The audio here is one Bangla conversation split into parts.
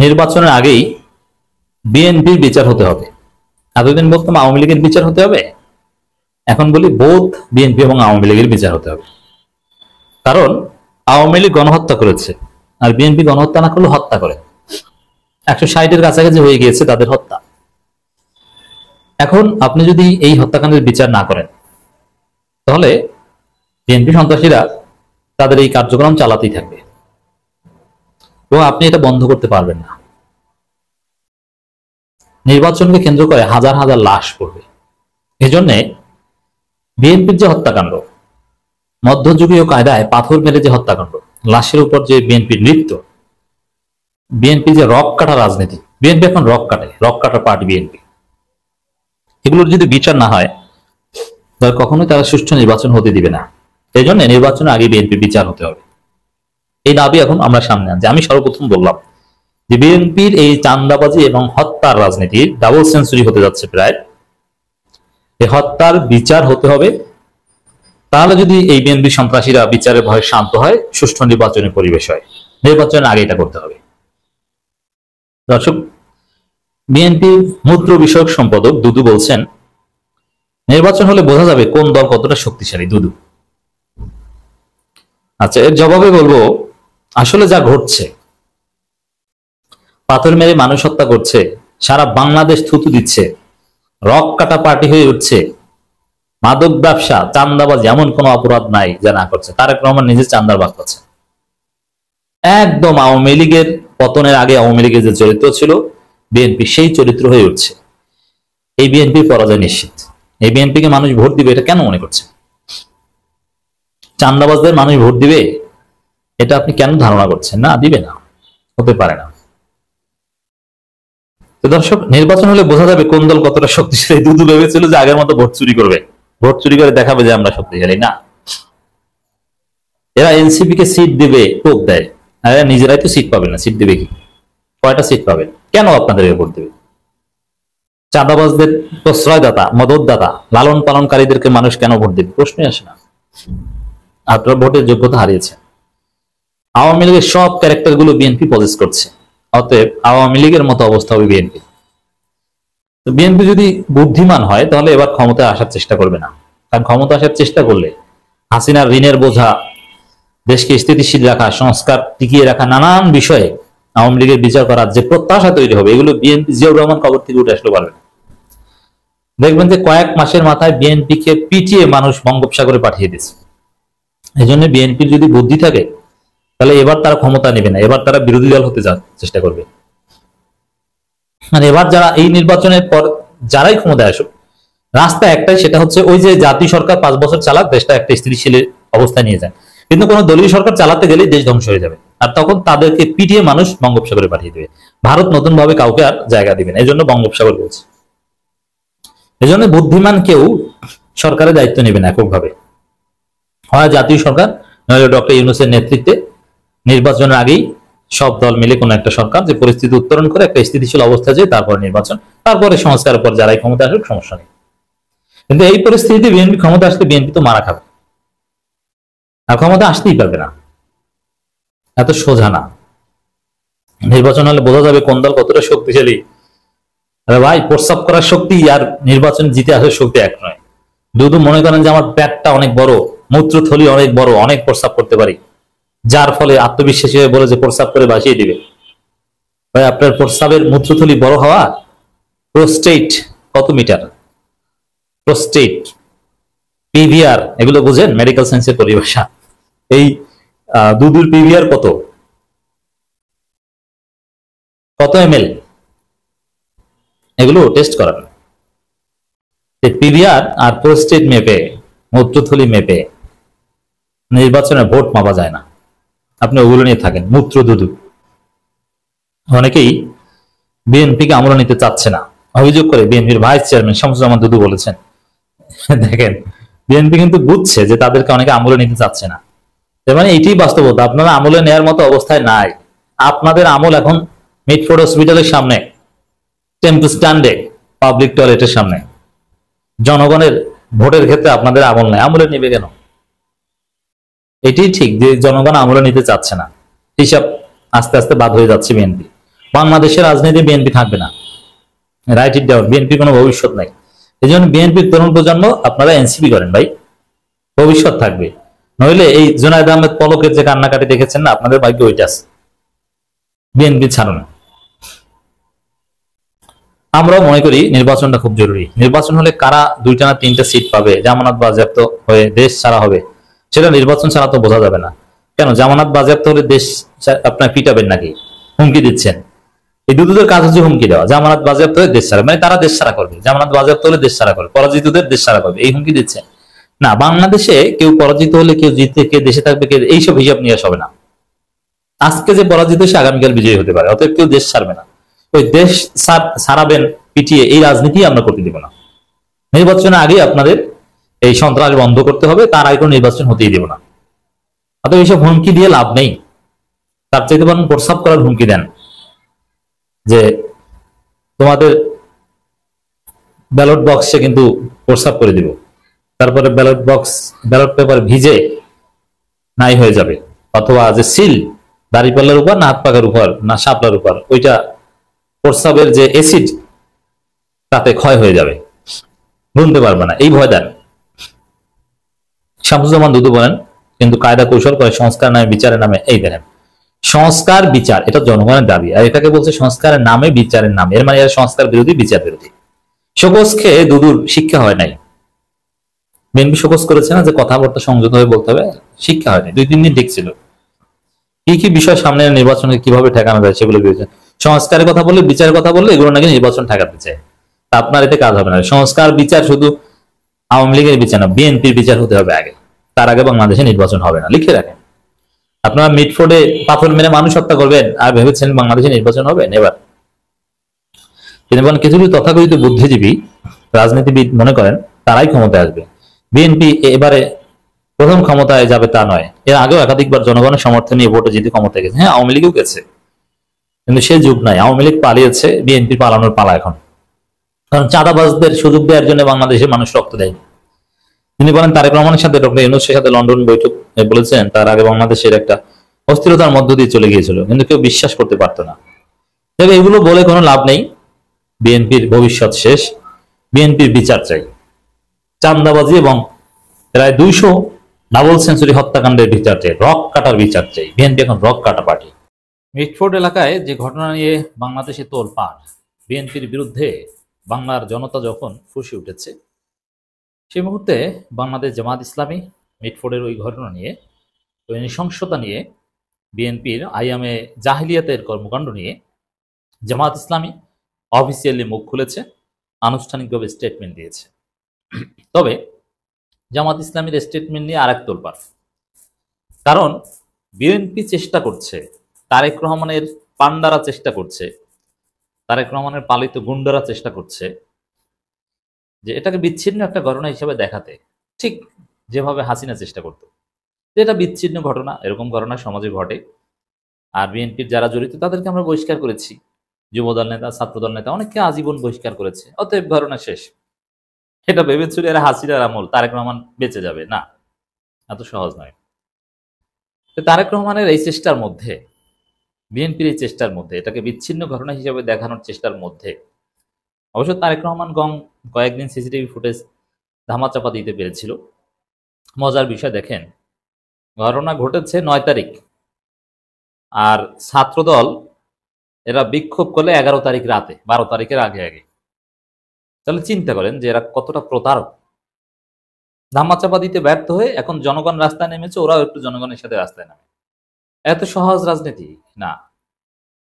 নির্বাচনের আগেই বিএনপির বিচার হতে হবে। এতদিন বলতাম আওয়ামী লীগের বিচার হতে হবে, এখন বলি বোধ বিএনপি এবং আওয়ামী লীগের বিচার হতে হবে। কারণ আওয়ামী লীগ গণহত্যা করেছে, আর বিএনপি গণহত্যা না করলে হত্যা করে। 160-এর কাছাকাছি হয়ে গিয়েছে তাদের হত্যা। এখন আপনি যদি এই হত্যাকাণ্ডের বিচার না করেন, তাহলে বিএনপি সন্ত্রাসীরা তাদের এই কার্যক্রম চালাতেই থাকবে এবং আপনি এটা বন্ধ করতে পারবেন না। নির্বাচনকে কেন্দ্র করে হাজার হাজার লাশ পড়বে। এই জন্যে বিএনপির যে হত্যাকাণ্ড, মধ্যযুগীয় কায়দায় পাথর মেরে যে হত্যাকাণ্ড, লাশের উপর যে বিএনপির নৃত্য, বিএনপি যে রক কাটা রাজনীতি, বিএনপি এখন রক কাটা পার্টি বিএনপি, এগুলোর যদি বিচার না হয় তাহলে কখনোই তারা সুষ্ঠু নির্বাচন হতে দিবে না। এই জন্য নির্বাচনের আগে বিএনপির বিচার হতে হবে, এই দাবি এখন আমরা সামনে আনছি। আমি সর্বপ্রথম বললাম যে বিএনপির এই চাঁদাবাজি এবং হত্যার রাজনীতির ডাবল সেঞ্চুরি হতে যাচ্ছে প্রায়। এই হত্যার বিচার হতে হবে, তাহলে যদি এই বিএনপি সন্ত্রাসীরা বিচারের ভয়ে শান্ত হয়, সুষ্ঠু নির্বাচনের পরিবেশ হয়। নির্বাচনের আগে এটা করতে হবে। দর্শক, বিএনপির মূত্র বিষয়ক সম্পাদক দুদু বলছেন, নির্বাচন হলে বোঝা যাবে কোন দল কতটা শক্তিশালী। দুদু আচ্ছা, এর জবাবে বলবো, আসলে যা ঘটছে, পাথর মেরে মানুষ হত্যা করছে, সারা বাংলাদেশ থুতু দিচ্ছে, রক কাটা পার্টি হয়ে উঠছে, মাদক ব্যবসা, চাঁদাবাজি, এমন কোন অপরাধ নাই যা না করছে। তারেক রহমান নিজে চাঁদার ভাগ পাচ্ছে। একদম আওয়ামী লীগের পতনের আগে আওয়ামী লীগের যে চরিত্র ছিল, বিএনপি সেই চরিত্র হয়ে উঠছে। এই বিএনপির পরাজয় নিশ্চিত। এই বিএনপিকে মানুষ ভোট দিবে এটা কেন মনে করছে? চাঁদাবাজদের মানুষ ভোট দিবে এটা আপনি কেন ধারণা করছেন? না, দিবে না, হতে পারে না। তো দর্শক, নির্বাচন হলে বোঝা যাবে কোন দল কতটা শক্তিশালী। দুদু ভেবেছিল যে আগের মতো ভোট চুরি করবে, ভোট চুরি করে দেখাবে যে আমরা শক্তিশালী। না, এরা এনসিপি কে সিট দিবে, টোপ দেয়, আর এরা নিজেরাই তো সিট পাবে না। সিট দিবে কি? কয়টা সিট পাবে? কেন আপনাদেরকে ভোট দেবে? চাঁদাবাজদের প্রশ্রয়দাতা, মদতদাতা, লালন পালনকারীদেরকে মানুষ কেন ভোট দেবে? প্রশ্নই আসে না। আপনারা ভোটের যোগ্যতা হারিয়েছেন। আওয়ামী লীগের সব ক্যারেক্টার গুলো বিএনপি পজেস করছে, অতএব আওয়ামী লীগের মতো অবস্থা হবে বিএনপি। বিএনপি যদি বুদ্ধিমান হয় তাহলে এবার ক্ষমতায় আসার চেষ্টা করবে না। কারণ ক্ষমতা আসার চেষ্টা করলে হাসিনার ঋণের বোঝা, দেশকে স্থিতিশীল রাখা, সংস্কার টিকিয়ে রাখা, নানান বিষয়ে আওয়ামী লীগের বিচার করার যে প্রত্যাশা তৈরি হবে, এগুলো বিএনপি জিয়াউর রহমান কবর থেকে উঠে আসলে পারবে না। দেখবেন যে কয়েক মাসের মাথায় বিএনপিকে পিটিয়ে মানুষ বঙ্গোপসাগরে পাঠিয়ে দিচ্ছে। এই জন্য বিএনপির যদি বুদ্ধি থাকে তাহলে এবার তারা ক্ষমতা নেবে না, এবার তারা বিরোধী দল হতে চেষ্টা করবে। মানে এবার যারা এই নির্বাচনের পর যারাই ক্ষমতায় আসুক, রাস্তা একটাই, সেটা হচ্ছে ওই যে জাতীয় সরকার 5 বছর চালাক, দেশটা একটা স্থিতিশীল অবস্থায় নিয়ে যায়। কিন্তু কোন দলীয় সরকার চালাতে গেলে দেশ ধ্বংস হয়ে যাবে, আর তখন তাদেরকে পিটিয়ে মানুষ বঙ্গোপসাগরে পাঠিয়ে দেবে। ভারত নতুন ভাবে কাউকে আর জায়গা দিবে না, এই জন্য বঙ্গোপসাগর বলছে। এই জন্য বুদ্ধিমান কেউ সরকারের দায়িত্ব নেবে না এককভাবে, হয় জাতীয় সরকার, নইলে ডক্টর ইউনূসের নেতৃত্বে নির্বাচনের আগেই সব দল মিলে কোন একটা সরকার যে পরিস্থিতি উত্তরণ করে একটা স্থিতিশীল অবস্থা যায়, তারপরে নির্বাচন, তারপরে সংস্কারের পর যারাই ক্ষমতা আসুক সমস্যা নেই। কিন্তু এই পরিস্থিতিতে বিএনপি ক্ষমতা আসলে বিএনপি তো মারা খাবে, আর ক্ষমতা আসতেই পারবে না। এত সোজা না। নির্বাচন হলে বোঝা যাবে কোন দল কতটা শক্তিশালী। আরে ভাই, প্রস্রাব করার শক্তি আর নির্বাচন জিতে আসার শক্তি এক নয়। দুদু মনে করেন যে আমার পেটটা অনেক বড়, মূত্রথলি অনেক বড়, অনেক প্রস্রাব করতে পারি, যার ফলে আত্মবিশ্বাসী হয়ে বলে যে প্রস্রাব করে ভাসিয়ে দিবে। ভাই, আপনার প্রস্রাবের মূত্রথলি বড় হওয়া, প্রোস্টেট কত মিটার, প্রোস্টেট, পিভিআর, এগুলো বুঝেন মেডিকেল সায়েন্সের পরিভাষা। এই দুধুর পিভিআর কত কত এমএল, এগুলো টেস্ট করার। পিভিআর আর প্রোস্টেট মেপে, মূত্রথলি মেপে নির্বাচনে ভোট মাপা যায় না। আপনি ওগুলো নিয়ে থাকেন। মূত্র দুধু অনেকেই বিএনপিকে আমল নিতে চাচ্ছে না, অভিযোগ করে বিএনপির ভাইস চেয়ারম্যান শামসুজ্জামান দুদু বলেছেন। দেখেন, বিএনপি কিন্তু বুঝছে যে তাদেরকে অনেকে আমলে নিতে চাচ্ছে না। মানে এটাই বাস্তবতা, আপনারা আমলে নেওয়ার মতো অবস্থায় নাই। আপনাদের আমল এখন মিটফোর্ড হসপিটালের সামনে, টেম্পল স্ট্যান্ডে, পাবলিক টয়লেটের সামনে। জনগণের ভোটের ক্ষেত্রে আপনাদের আমল নাই। আমলে নিবে কেন? এটাই ঠিক যে জনগণ আমলে নিতে চাচ্ছে না, হিসাব আস্তে আস্তে বাদ হয়ে যাচ্ছে বিএনপি। বাংলাদেশের রাজনীতি বিএনপি থাকবে না, রাইট ইট ডাউন। বিএনপি কোনো ভবিষ্যৎ নাই। এই জন্য বিএনপির তরুণ প্রজন্ম আপনারা এনসিপি করেন ভাই, ভবিষ্যৎ থাকবে। নইলে এই জুনায়েদ আহমেদ পলকের যে কান্নাকাটি দেখেছেন না, আপনাদের ভাগ্য ওইটা আছে। বিএনপি ছাড়ুন। আমরাও মনে করি নির্বাচনটা খুব জরুরি। নির্বাচন হলে কারা 2টা না 3টা সিট পাবে, জামানত বাজেয়াপ্ত হয়ে দেশ ছাড়া হবে, সেটা নির্বাচন ছাড়া তো বোঝা যাবে না। কেন জামানত বাজেয়াপ্ত হলে দেশ আপনার পিটাবেন নাকি? হুমকি দিচ্ছেন। এই দুদুদের কাজ হচ্ছে হুমকি দেওয়া। জামানত বাজেয়াপ্ত হলে দেশ ছাড়া, মানে তারা দেশ ছাড়া করবে। জামানত বাজেয়াপ্ত হলে দেশ ছাড়া করবে, পরাজিতদের দেশ ছাড়া করবে, এই হুমকি দিচ্ছেন। না, বাংলাদেশে কেউ পরাজিত হলে কেউ জিতলে কে দেশে থাকবে, কে, এইসব হিসাব নিয়ে হবে না। আজকে যে পরাজিত সে আগামীকাল বিজয়ী হতে পারে, অতএব কেউ দেশ ছাড়বে না। ওই দেশ ছাড়াবেন পিটিয়ে, এই রাজনীতি আমরা করতে দিব না। নির্বাচনের আগে আপনাদের এই সন্ত্রাস বন্ধ করতে হবে, তার আগে কোনো নির্বাচন হতেই দেব না। অতএব এইসব হুমকি দিয়ে লাভ নেই। তার চাইতে বরং প্রস্তাব করার হুমকি দেন যে তোমাদের ব্যালট বক্সে কিন্তু প্রস্তাব করে দিব, তারপরে ব্যালট পেপার ভিজে নাই হয়ে যাবে, অথবা যে সিল দাড়িপাল্লার উপর না হাত পাকার উপর না শাপলার উপর, ওইটা প্রস্তাবের যে এসিড তাতে ক্ষয় হয়ে যাবে, গুনতে পারবে না, এই ভয় দেন। শামসুজ্জামান দুদু বলেন কিন্তু কায়দা কৌশল করে সংস্কার নামে বিচারের নামে। এই দেখেন, সংস্কার বিচার এটা জনগণের দাবি, আর এটাকে বলছে সংস্কারের নামে বিচারের নামে। এর মানে এর সংস্কার বিরোধী, বিচার বিরোধী। শোকজ খেয়ে দুদুর শিক্ষা হয় নাই। বিএনপি শোকজ করেছে না যে কথাবার্তা সংযত হয়ে বলতে হবে, শিক্ষা হয়নি। 2-3 দিন ঠিক ছিল। কি কি বিষয় সামনে নির্বাচনে কিভাবে ঠেকানো যায় সেগুলো বিবেচনা। সংস্কারের কথা বললে, বিচারের কথা বললে এগুলো নাকি নির্বাচন ঠেকাতে চায়। তা আপনার এতে কাজ হবে না। সংস্কার বিচার শুধু আওয়ামী লীগের বিচার না, বিএনপির বিচার হতে হবে আগে। তার আগে বাংলাদেশে নির্বাচন হবে না, লিখে রাখেন। আপনারা মিটফোর্ডে পাথর মেরে মানুষ হত্যা করবেন আর ভেবেছেন বাংলাদেশে নির্বাচন হবে? নেভার। তিনি বলেন কিছু কিছু তথাকথিত বুদ্ধিজীবী রাজনীতিবিদ মনে করেন তারাই ক্ষমতায় আসবে, বিএনপি এবারে প্রথম ক্ষমতায় যাবে তা নয়। এর আগেও একাধিকবার জনগণের সমর্থন নিয়ে ভোটে জিতে ক্ষমতায় গেছে। হ্যাঁ, আওয়ামী লীগও গেছে, কিন্তু সে যুগ নাই। আওয়ামী লীগ পালিয়েছে, বিএনপি পালানোর পালা এখন। কারণ চাঁদাবাজদের সুযোগ দেওয়ার জন্য বাংলাদেশের মানুষ রক্ত দেয়। তিনি বলেন তারেক রহমানের সাথে ডক্টর ইউনূসের সাথে লন্ডন বৈঠক বলেছেন তার আগে বাংলাদেশের একটা অস্থিরতার মধ্য দিয়ে চলে গিয়েছিল, কিন্তু কেউ বিশ্বাস করতে পারতো না। তবে এগুলো বলে কোনো লাভ নেই। বিএনপির ভবিষ্যৎ শেষ, বিএনপির বিচার চাই। চাঁদাবাজি এবং প্রায় 200 ডাবল সেঞ্চুরি হত্যাকাণ্ডের বিচার চাই, রক কাটার বিচার চাই। বিএনপি এখন রক কাটা পার্টি। মিটফোর্ড এলাকায় যে ঘটনা নিয়ে বাংলাদেশে তোলপাড়, বিএনপির বিরুদ্ধে বাংলার জনতা যখন ফুঁসে উঠেছে, সেই মুহূর্তে বাংলাদেশ জামাত ইসলামী মিটফোর্ডের ওই ঘটনা নিয়ে, ওই নৃশংসতা নিয়ে, বিএনপির আইয়ামে জাহিলিয়াতের কর্মকাণ্ড নিয়ে জামাত ইসলামী অফিসিয়ালি মুখ খুলেছে, আনুষ্ঠানিকভাবে স্টেটমেন্ট দিয়েছে। তবে জামাত ইসলামীর স্টেটমেন্ট নিয়ে আরেক তোলপাড়। কারণ বিএনপি চেষ্টা করছে, তারেক রহমানের পান্ডারা চেষ্টা করছে, তারেক রহমানের পালিত গুন্ডারা চেষ্টা করছে যে এটাকে বিচ্ছিন্ন একটা ঘটনা হিসেবে দেখাতে, ঠিক যেভাবে হাসিনা চেষ্টা করত। এটা বিচ্ছিন্ন ঘটনা, এরকম ঘটনা সমাজে ঘটে। আর বিএনপির যারা জড়িত তাদেরকে আমরা বহিষ্কার করেছি, যুবদল নেতা, ছাত্রদল নেতা, অনেককে আজীবন বহিষ্কার করেছে, অতএব ঘটনা শেষ। এটা ভেবেছিল এরা হাসিনার আমল, তারেক রহমান বেঁচে যাবে। না, এত সহজ নয়। তারেক রহমানের এই চেষ্টার মধ্যে, বিএনপির এই চেষ্টার মধ্যে, এটাকে বিচ্ছিন্ন ঘটনা হিসেবে দেখানোর চেষ্টার মধ্যে অবশ্য তারেক রহমান কয়েকদিন সিসিটিভি ফুটেজ ধামাচাপা দিতে পেরেছিল। মজার বিষয় দেখেন, ঘটনা ঘটেছে 9 তারিখ, আর ছাত্রদল এরা বিক্ষোভ করলে 11 তারিখ রাতে, 12 তারিখের আগে আগে। তাহলে চিন্তা করেন যে এরা কতটা প্রতারক। ধামাচাপা দিতে ব্যর্থ হয়ে এখন জনগণ রাস্তায় নেমেছে, ওরাও একটু জনগণের সাথে রাস্তায় নামে। এত সহজ রাজনীতি না।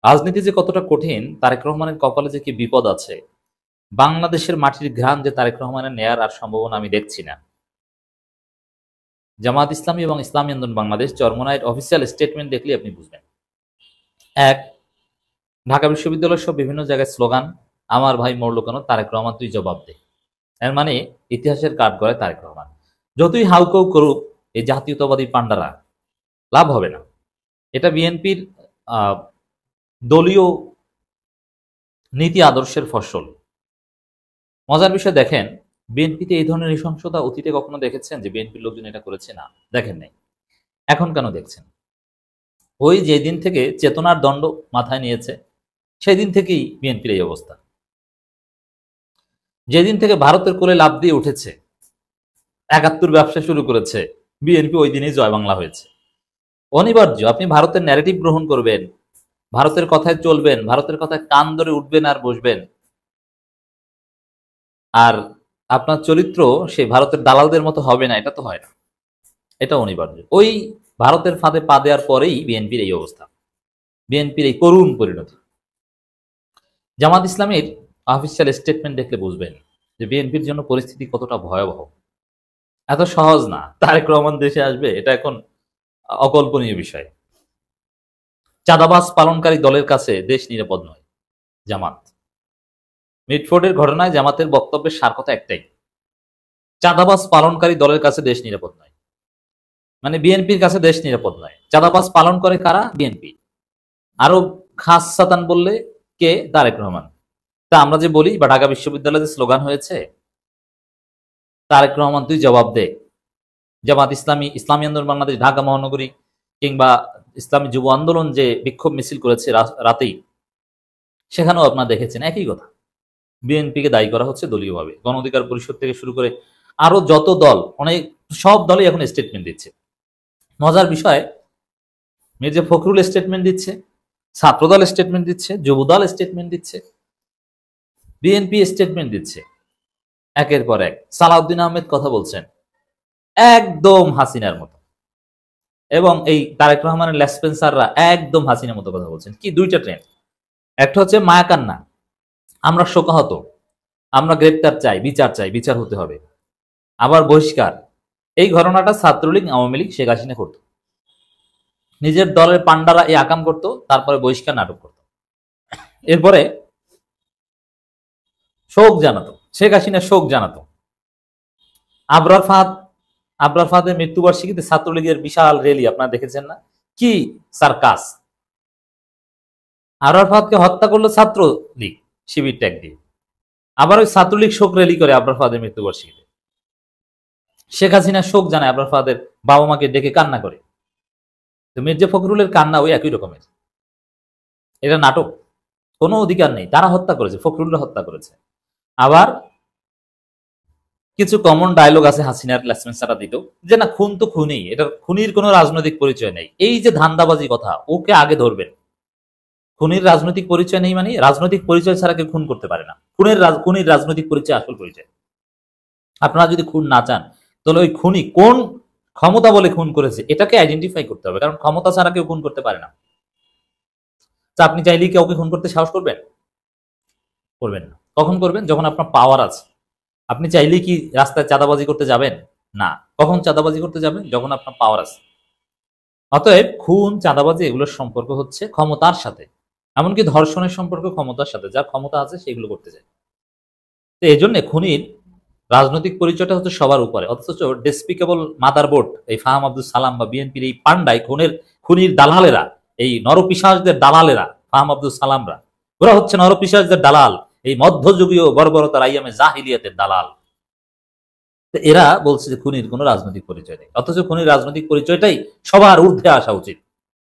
রাজনীতি যে কতটা কঠিন, তারেক রহমানের কপালে যে কি বিপদ আছে, বাংলাদেশের মাটির ঘ্রাণ যে তারেক রহমানের নেয়ার আর সম্ভাবনা আমি দেখছি না। জামাত ইসলামী এবং ইসলামী আন্দোলন বাংলাদেশ চরমোনাইয়ের অফিসিয়াল স্টেটমেন্ট দেখলে আপনি বুঝবেন। এক, ঢাকা বিশ্ববিদ্যালয়ের সব বিভিন্ন জায়গায় স্লোগান, আমার ভাই মরল কেন, তারেক রহমান তুই জবাব দে। এর মানে ইতিহাসের কাঠ গড়ায় তারেক রহমান। যতই হাউকাউ করুক এই জাতীয়তাবাদী পান্ডারা, লাভ হবে না। এটা বিএনপির দলীয় নীতি আদর্শের ফসল। মজার বিষয় দেখেন, বিএনপিতে এই ধরনের নৃশংসতা অতীতে কখনো দেখেছেন যে বিএনপির লোকজন এটা করেছে? না, দেখেন নাই। এখন কেন দেখছেন? ওই যেদিন থেকে চেতনার দণ্ড মাথায় নিয়েছে সেদিন থেকেই বিএনপির এই অবস্থা। যেদিন থেকে ভারতের কোলে লাফ দিয়ে উঠেছে, ৭১ ব্যবসা শুরু করেছে, বিএনপি ওই দিনই জয় বাংলা হয়েছে। অনিবার্য আপনি ভারতের ন্যারেটিভ গ্রহণ করবেন, ভারতের কথায় চলবেন, ভারতের কথায় কান ধরে উঠবেন আর বসবেন, আর আপনার চরিত্র সেই ভারতের দালালদের মতো হবে না, এটা তো হয় না, এটা অনিবার্য। ওই ভারতের ফাঁদে পা দেওয়ার পরেই বিএনপির এই অবস্থা, বিএনপির এই করুণ পরিণতি। জামাত ইসলামের অফিসিয়াল স্টেটমেন্ট দেখলে বুঝবেন যে বিএনপির জন্য পরিস্থিতি কতটা ভয়াবহ। এত সহজ না তারেক রহমান দেশে আসবে, এটা এখন অকল্পনীয় বিষয়। চাঁদাবাজ পালনকারী দলের কাছে দেশ নিরাপদ নয়। জামাত মিটফোর্ডের ঘটনায় জামাতের বক্তব্যের সার কথা একটাই, চাঁদাবাজ পালনকারী দলের কাছে দেশ নিরাপদ নয়। মানে বিএনপির কাছে দেশ নিরাপদ নয়। চাঁদাবাজ পালন করে কারা? বিএনপি। আরো খাস সাতান বললে কে? তারেক রহমান। তা আমরা যে বলি বা ঢাকা বিশ্ববিদ্যালয়ে যে স্লোগান হয়েছে, তারেক রহমান তুই জবাব দে। জামাত ইসলামী, ইসলামী আন্দোলন বাংলাদেশ, ঢাকা মহানগরী কিংবা ইসলামী যুব আন্দোলন যে বিক্ষোভ মিছিল করেছে রাতেই, সেখানেও আপনারা দেখেছেন একই কথা। বিএনপিকে দায়ী করা হচ্ছে দলীয়ভাবে। গণ অধিকার পরিষদ থেকে শুরু করে আরো যত দল, অনেক সব দলই এখন স্টেটমেন্ট দিচ্ছে। মজার বিষয়, মির্জা ফখরুল স্টেটমেন্ট দিচ্ছে, ছাত্রদল স্টেটমেন্ট দিচ্ছে, যুবদল স্টেটমেন্ট দিচ্ছে, বিএনপি স্টেটমেন্ট দিচ্ছে, একের পর এক। সালাউদ্দিন আহমেদ কথা বলছেন একদম হাসিনার মতো, এবং এই তারেক রহমানের লেসপেন্সাররা একদম হাসিনার মতো কথা বলছেন। কি দুইটা ট্রেন্ড, একটা হচ্ছে মায়াকান্না, আমরা শোকাহত, আমরা গ্রেপ্তার চাই, বিচার চাই, বিচার হতে হবে। আবার বহিষ্কার, এই ঘটনাটা ছাত্রলীগ, আওয়ামী লীগ, শেখ হাসিনা করত। নিজের দলের পান্ডারা এই আকাম করত, তারপরে বহিষ্কার নাটক করত, এরপরে শোক জানাতো, শেখ হাসিনা শোক জানাতো। আবরার ফাহাদের মৃত্যুবার্ষিকীতে ছাত্রলীগের বিশাল র্যালি আপনারা দেখেছেন না? কি সার্কাস! আবরার ফাহাদকে হত্যা করলো ছাত্রলীগ শিবির ট্যাগ দিয়ে, আবার ওই ছাত্রলীগ শোক র্যালি করে আবরার ফাহাদের মৃত্যুবার্ষিকীতে। শেখ হাসিনা শোক জানায়, আবরার ফাহাদের বাবা মাকে ডেকে কান্না করে। তো মির্জা ফখরুলের কান্না ওই একই রকমের। এটা নাটক, কোনো অধিকার নেই, তারা হত্যা করেছে, ফখরুলরা হত্যা করেছে। আবার কিছু কমন ডায়লগ আছে হাসিনার লেসপেন্সাররা দিত, যে না খুন তো খুনি, এটা খুনির কোনো রাজনৈতিক পরিচয় নেই। এই যে ধান্দাবাজি কথা, ওকে আগে ধরবেন। খুনির রাজনৈতিক পরিচয় নেই মানে রাজনৈতিক পরিচয় ছাড়া কেউ খুন করতে পারে না। খুনির রাজনৈতিক পরিচয় আসল পরিচয়। আপনারা যদি খুন না চান, তাহলে ওই খুনি কোন ক্ষমতা বলে খুন করেছে এটাকে আইডেন্টিফাই করতে হবে, কারণ ক্ষমতা ছাড়া কেউ খুন করতে পারে না। তা আপনি চাইলেই কাউকে খুন করতে সাহস করবেন? করবেন না। কখন করবেন? যখন আপনার পাওয়ার আছে। আপনি চাইলেই কি রাস্তায় চাঁদাবাজি করতে যাবেন? না। কখন চাঁদাবাজি করতে যাবেন? যখন আপনার পাওয়ার আছে। অতএব খুন, চাঁদাবাজি এগুলোর সম্পর্ক হচ্ছে ক্ষমতার সাথে, এমনকি ধর্ষণের সম্পর্ক ক্ষমতার সাথে। যার ক্ষমতা আছে সেগুলো করতে যায়। তো এই জন্য খুনির রাজনৈতিক পরিচয়টা হচ্ছে সবার উপরে, অথচ ডেসপিকেবল মাদারবোর্ড এই ফাহাম আব্দুল সালাম বা বিএনপির এই পান্ডাই, খুনির দালালেরা, এই নরপিশাচদের দালালেরা, ফাহাম আব্দুল সালামরা, ওরা হচ্ছে নরপিশাচদের দালাল, এই মধ্যযুগীয় বর্বরতার আইয়ামে জাহিলিয়াতের দালাল। এরা বলছে যে খুনির কোনো রাজনৈতিক পরিচয় নেই, অথচ খুনির রাজনৈতিক পরিচয়টাই সবার ঊর্ধ্বে আসা উচিত,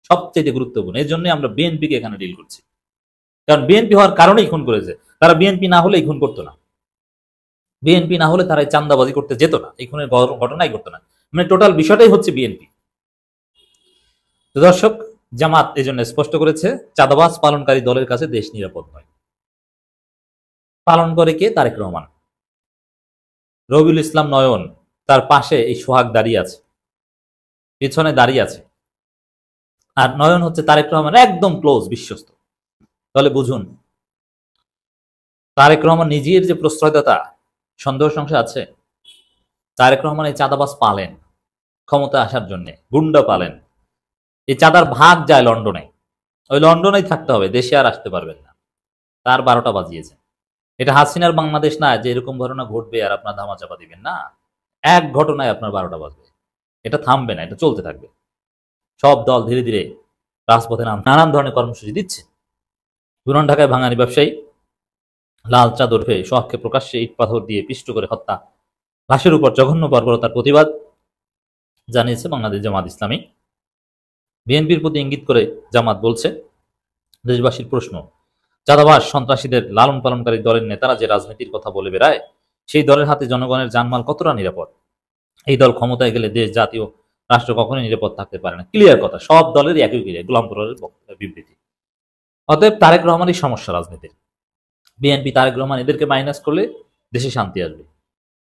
সবচেয়ে গুরুত্বপূর্ণ। এই জন্য আমরা বিএনপিকে এখানে ডিল করছি, কারণ বিএনপি হওয়ার কারণেই খুন করেছে। তারা বিএনপি না হলে এই খুন করতো না, বিএনপি না হলে তারা চান্দাবাজি করতে যেত না, এই খুনের ঘটনাই করতো না। মানে টোটাল বিষয়টাই হচ্ছে বিএনপি। দর্শক, জামাত এই জন্য স্পষ্ট করেছে চাঁদাবাজ পালনকারী দলের কাছে দেশ নিরাপদ নয়। পালন করে কে? তারেক রহমান। রবিউল ইসলাম নয়ন তার পাশে এই সোহাগ দাঁড়িয়ে আছে, পিছনে দাঁড়িয়ে আছে, আর নয়ন হচ্ছে তারেক রহমান একদম ক্লোজ বিশ্বস্ত। তাহলে বুঝুন তারেক রহমান নিজের যে প্রশ্রয়দাতা, সন্দেহ সংশয় আছে? তারেক রহমান এই চাঁদাবাজ পালেন ক্ষমতা আসার জন্য, গুন্ডা পালেন। এই চাঁদার ভাগ যায় লন্ডনে, ওই লন্ডনেই থাকতে হবে, দেশে আর আসতে পারবেন না। তার 12টা বাজিয়েছে। এটা হাসিনার বাংলাদেশ না যে এরকম ঘটনা ঘটবে আর আপনার ধামাচাপা দিবেন না। এক ঘটনায় আপনার 12টা বাজবে, এটা থামবে না, এটা চলতে থাকবে। সব দল ধীরে ধীরে রাজপথে নানান ধরনের কর্মসূচি দিচ্ছে। পুরান ঢাকায় ভাঙানি ব্যবসায়ী লাল চাঁদ ওরফে সোহাগকে প্রকাশ্যে ইট পাথর দিয়ে পিষ্ট করে হত্যা, লাশের উপর জঘন্য বর্বরতার প্রতিবাদ জানিয়েছে বাংলাদেশ জামাত ইসলামী। বিএনপির প্রতি ইঙ্গিত করে জামাত বলছে, দেশবাসীর প্রশ্ন, চাঁদাবাজ সন্ত্রাসীদের লালন পালনকারী দলের নেতারা যে রাজনীতির কথা বলে বেড়ায়, সেই দলের হাতে জনগণের জানমাল কতটা নিরাপদ? এই দল ক্ষমতায় গেলে দেশ, জাতীয় রাষ্ট্র কখনোই নিরাপদ থাকতে পারে না। ক্লিয়ার কথা, সব দলেরই একই ক্লিয়ার, গোলাম পরের বিবৃতি। অতএব তারেক রহমানই সমস্যা রাজনীতির। বিএনপি, তারেক রহমান এদেরকে মাইনাস করলে দেশে শান্তি আসবে।